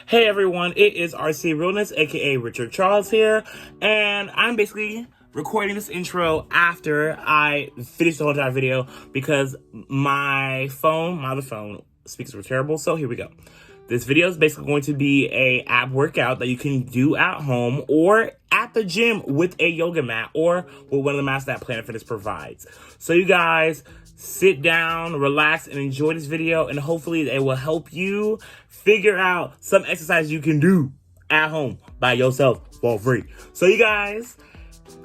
Hey everyone, it is RCRealness, aka Richard Charles here, and I'm basically recording this intro after I finished the whole entire video because my other phone speakers were terrible, so here we go. This video is basically going to be a ab workout that you can do at home or at the gym with a yoga mat or with one of the mats that Planet Fitness provides. So you guys sit down, relax, and enjoy this video, and hopefully it will help you figure out some exercise you can do at home by yourself for free. So you guys,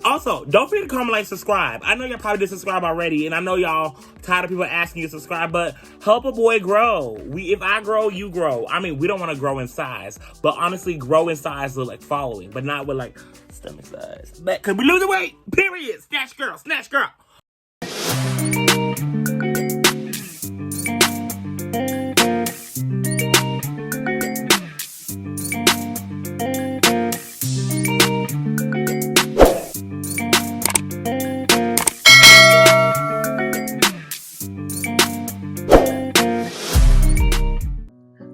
also, don't forget to comment, like, subscribe. I know y'all probably did subscribe already, and I know y'all tired of people asking you to subscribe, but help a boy grow. If I grow, you grow. I mean, we don't want to grow in size, but honestly, grow in size with, like, following, but not with, like, stomach size. Because we losing weight, period. Snatch girl, snatch girl.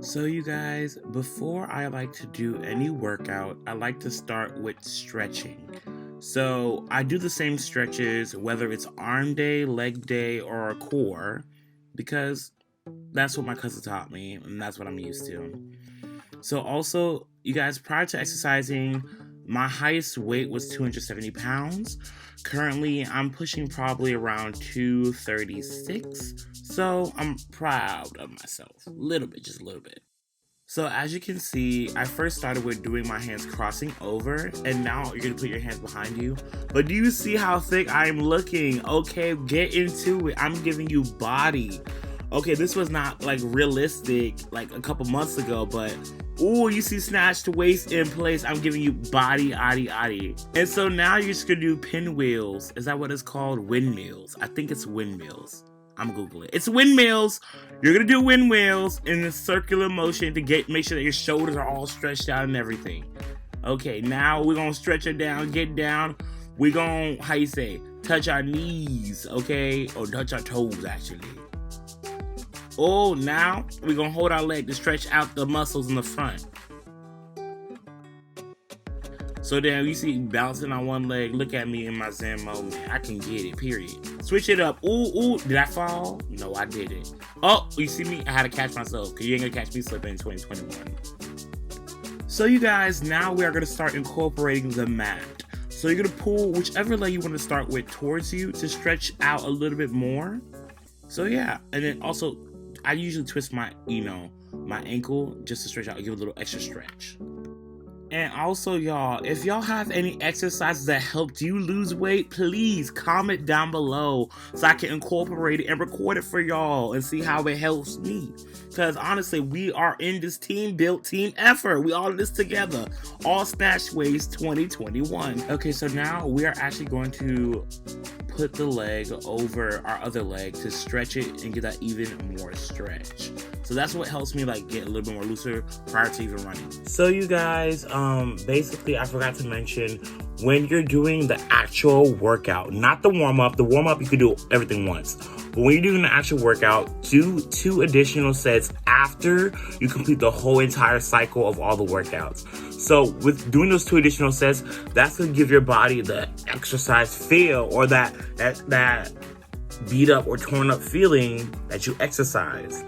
So you guys, before I like to do any workout, I like to start with stretching. So I do the same stretches, whether it's arm day, leg day, or a core, because that's what my cousin taught me, and that's what I'm used to. So also, you guys, prior to exercising, my highest weight was 270 pounds. Currently, I'm pushing probably around 236. So I'm proud of myself. A little bit, just a little bit. So as you can see, I first started with doing my hands crossing over, and now you're gonna put your hands behind you. But do you see how thick I'm looking? Okay, get into it. I'm giving you body. Okay, this was not like realistic like a couple months ago, but ooh, you see snatched waist in place. I'm giving you body, adi. And so now you're just gonna do pinwheels. Is that what it's called? Windmills. I think it's windmills. I'm Googling it. It's windmills. You're gonna do windmills in a circular motion to make sure that your shoulders are all stretched out and everything. Okay, now we're gonna stretch it down, get down. We're gonna, touch our knees, okay? Or touch our toes, actually. Oh, now we're gonna hold our leg to stretch out the muscles in the front. So then you see bouncing on one leg. Look at me in my Zen moment. I can get it, period. Switch it up. Ooh, did I fall? No, I didn't. Oh, you see me? I had to catch myself because you ain't gonna catch me slipping in 2021. So you guys, now we are gonna start incorporating the mat. So you're gonna pull whichever leg you want to start with towards you to stretch out a little bit more. So yeah, and then also, I usually twist my ankle just to stretch out, give it a little extra stretch. And also, y'all, if y'all have any exercises that helped you lose weight, please comment down below so I can incorporate it and record it for y'all and see how it helps me. Because honestly, we are in this team-built team effort. We all in this together. All Snatch Waist 2021. Okay, so now we are actually going to put the leg over our other leg to stretch it and get that even more stretch. So that's what helps me like get a little bit more looser prior to even running. So you guys, basically I forgot to mention, when you're doing the actual workout, not the warm-up. The warm-up you can do everything once. But when you're doing the actual workout, do 2 additional sets after you complete the whole entire cycle of all the workouts. So with doing those 2 additional sets, that's gonna give your body the exercise feel, or that beat up or torn up feeling that you exercise.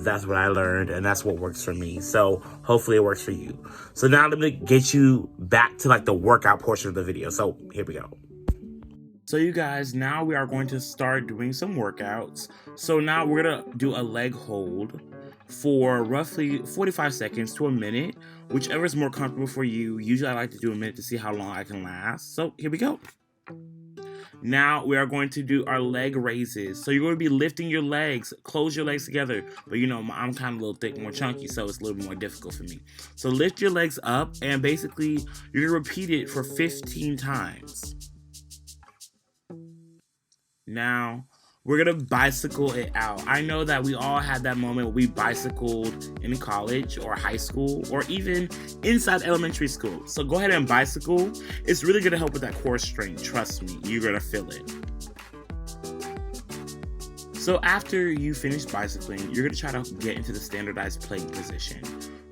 That's what I learned, and that's what works for me. So hopefully it works for you. So now let me get you back to like the workout portion of the video. So here we go. So you guys, now we are going to start doing some workouts. So now we're gonna do a leg hold for roughly 45 seconds to a minute, whichever is more comfortable for you. Usually I like to do a minute to see how long I can last. So here we go. Now we are going to do our leg raises. So you're going to be lifting your legs, close your legs together. But you know, I'm kind of a little thick, more chunky, so it's a little bit more difficult for me. So lift your legs up, and basically you're going to repeat it for 15 times. Now, we're going to bicycle it out. I know that we all had that moment where we bicycled in college or high school or even inside elementary school. So go ahead and bicycle. It's really going to help with that core strength. Trust me, you're going to feel it. So after you finish bicycling, you're going to try to get into the standardized plank position.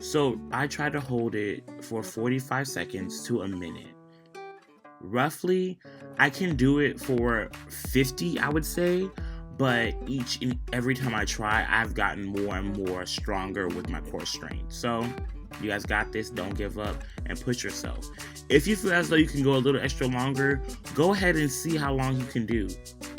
So I try to hold it for 45 seconds to a minute. Roughly, I can do it for 50, I would say, but each and every time I try, I've gotten more and more stronger with my core strength. So you guys got this. Don't give up and push yourself. If you feel as though you can go a little extra longer, go ahead and see how long you can do.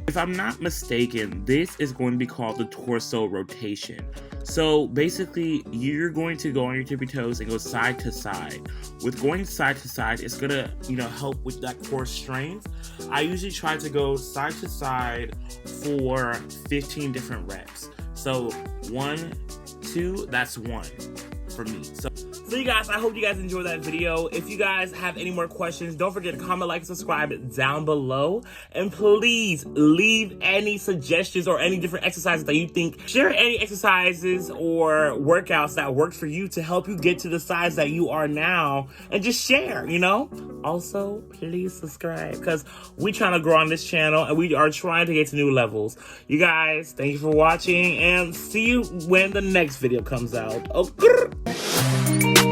If I'm not mistaken, this is going to be called the torso rotation. So basically, you're going to go on your tippy toes and go side to side. With going side to side, it's gonna, help with that core strength. I usually try to go side to side for 15 different reps. So 1, 2, that's 1 for me. So you guys, I hope you guys enjoyed that video. If you guys have any more questions, don't forget to comment, like, subscribe down below. And please leave any suggestions or any different exercises that you think. Share any exercises or workouts that work for you to help you get to the size that you are now. And just share, Also, please subscribe because we're trying to grow on this channel and we are trying to get to new levels. You guys, thank you for watching and see you when the next video comes out. Okay.